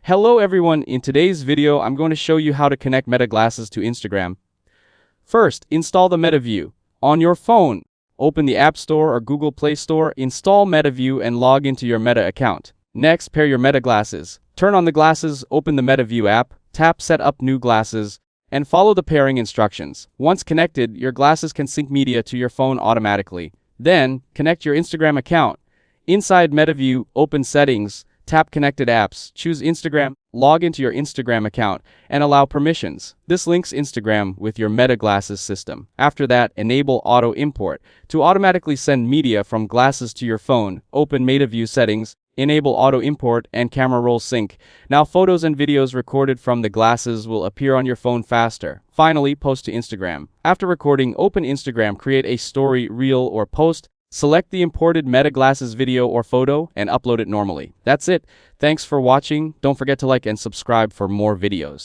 Hello everyone, in today's video I'm going to show you how to connect Meta Glasses to Instagram. First, install the MetaView. On your phone, open the App Store or Google Play Store, install MetaView and log into your Meta account. Next, pair your Meta Glasses. Turn on the glasses, open the MetaView app, tap Set Up New Glasses, and follow the pairing instructions. Once connected, your glasses can sync media to your phone automatically. Then, connect your Instagram account. Inside MetaView, open Settings, tap Connected Apps, choose Instagram, log into your Instagram account, and allow permissions. This links Instagram with your Meta Glasses system. After that, enable Auto Import. To automatically send media from glasses to your phone, open MetaView Settings, enable Auto Import and Camera Roll Sync. Now photos and videos recorded from the glasses will appear on your phone faster. Finally, post to Instagram. After recording, open Instagram, create a story, reel, or post. Select the imported Meta Glasses video or photo and upload it normally. That's it. Thanks for watching. Don't forget to like and subscribe for more videos.